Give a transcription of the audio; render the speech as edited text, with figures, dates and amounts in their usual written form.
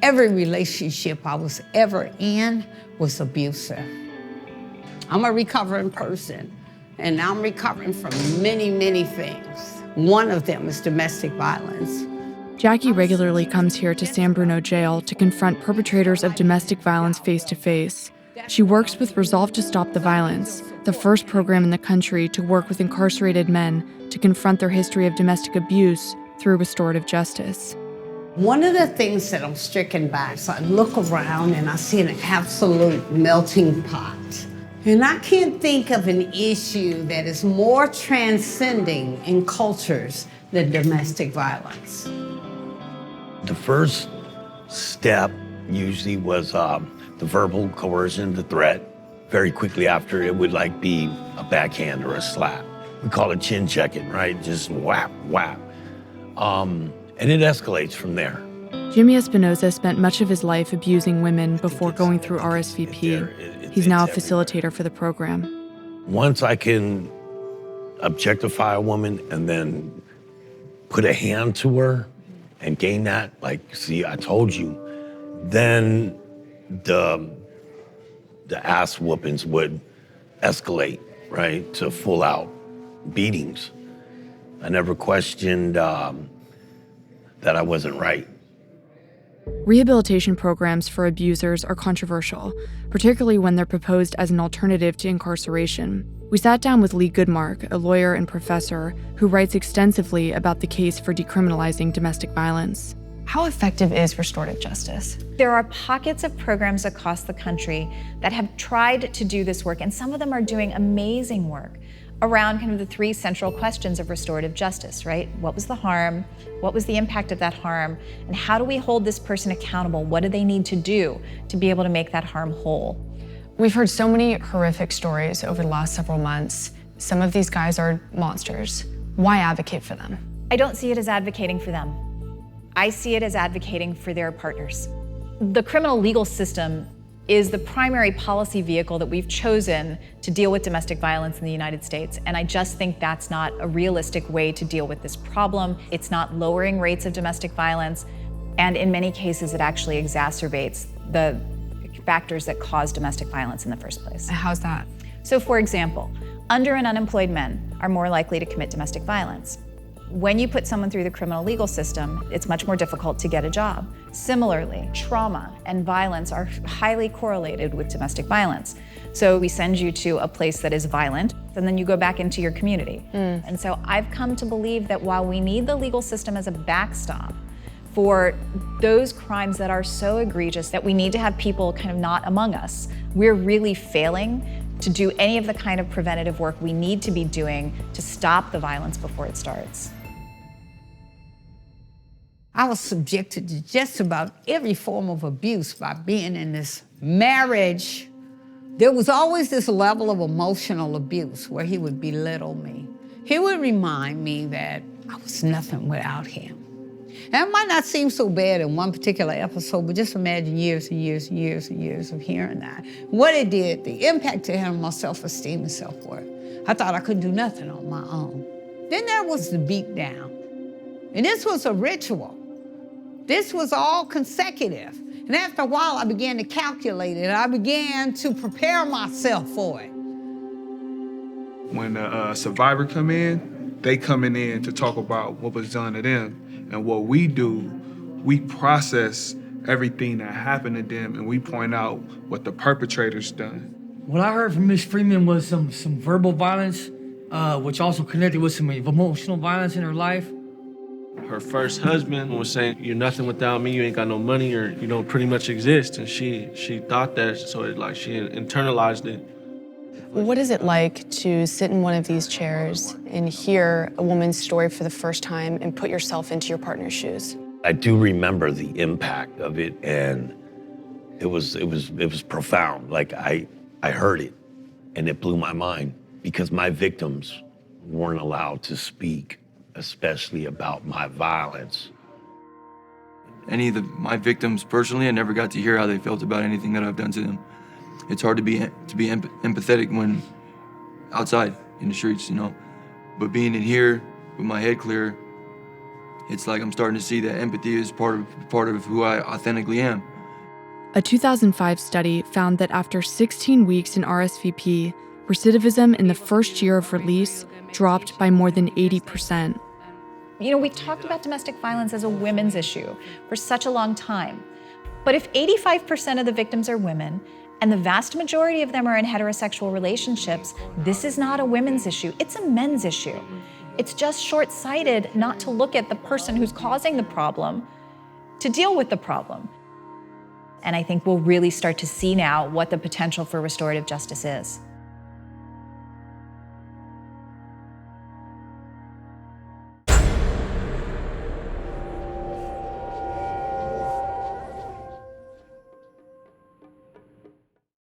Every relationship I was ever in was abusive. I'm a recovering person, and I'm recovering from many, many things. One of them is domestic violence. Jackie regularly comes here to San Bruno Jail to confront perpetrators of domestic violence face-to-face. She works with Resolve to Stop the Violence, the first program in the country to work with incarcerated men to confront their history of domestic abuse through restorative justice. One of the things that I'm stricken by is I look around and I see an absolute melting pot. And I can't think of an issue that is more transcending in cultures than domestic violence. The first step usually was the verbal coercion, the threat. Very quickly after, it would be a backhand or a slap. We call it chin checking, right? Just whap, whap. And it escalates from there. Jimmy Espinoza spent much of his life abusing women before going through RSVP. He's now a facilitator for the program. Once I can objectify a woman and then put a hand to her and gain that, see, I told you, then the ass whoopings would escalate, right, to full out beatings. I never questioned that I wasn't right. Rehabilitation programs for abusers are controversial, particularly when they're proposed as an alternative to incarceration. We sat down with Lee Goodmark, a lawyer and professor who writes extensively about the case for decriminalizing domestic violence. How effective is restorative justice? There are pockets of programs across the country that have tried to do this work, and some of them are doing amazing work around kind of the three central questions of restorative justice, right? What was the harm? What was the impact of that harm? And how do we hold this person accountable? What do they need to do to be able to make that harm whole? We've heard so many horrific stories over the last several months. Some of these guys are monsters. Why advocate for them? I don't see it as advocating for them. I see it as advocating for their partners. The criminal legal system is the primary policy vehicle that we've chosen to deal with domestic violence in the United States. And I just think that's not a realistic way to deal with this problem. It's not lowering rates of domestic violence. And in many cases, it actually exacerbates the factors that cause domestic violence in the first place. How's that? So for example, under and unemployed men are more likely to commit domestic violence. When you put someone through the criminal legal system, it's much more difficult to get a job. Similarly, trauma and violence are highly correlated with domestic violence. So we send you to a place that is violent, and then you go back into your community. And so I've come to believe that while we need the legal system as a backstop for those crimes that are so egregious that we need to have people kind of not among us, we're really failing to do any of the kind of preventative work we need to be doing to stop the violence before it starts. I was subjected to just about every form of abuse by being in this marriage. There was always this level of emotional abuse where he would belittle me. He would remind me that I was nothing without him. And it might not seem so bad in one particular episode, but just imagine years and years and years and years of hearing that. What it did, the impact to him on my self-esteem and self-worth. I thought I couldn't do nothing on my own. Then there was the beat down. And this was a ritual. This was all consecutive. And after a while, I began to calculate it. I began to prepare myself for it. When a survivor come in, they coming in to talk about what was done to them. And what we do, we process everything that happened to them and we point out what the perpetrators done. What I heard from Ms. Freeman was some verbal violence, which also connected with some emotional violence in her life. Her first husband was saying, "You're nothing without me, you ain't got no money, or you don't pretty much exist." And she thought that, so she internalized it. What is it like to sit in one of these chairs and hear a woman's story for the first time and put yourself into your partner's shoes? I do remember the impact of it, and it was profound. I heard it, and it blew my mind because my victims weren't allowed to speak, especially about my violence. Any of my victims personally, I never got to hear how they felt about anything that I've done to them. It's hard to be empathetic when outside in the streets, but being in here with my head clear, it's like I'm starting to see that empathy is part of who I authentically am. A 2005 study found that after 16 weeks in RSVP, recidivism in the first year of release dropped by more than 80%. You know, we've talked about domestic violence as a women's issue for such a long time. But if 85% of the victims are women, and the vast majority of them are in heterosexual relationships, this is not a women's issue, it's a men's issue. It's just short-sighted not to look at the person who's causing the problem to deal with the problem. And I think we'll really start to see now what the potential for restorative justice is.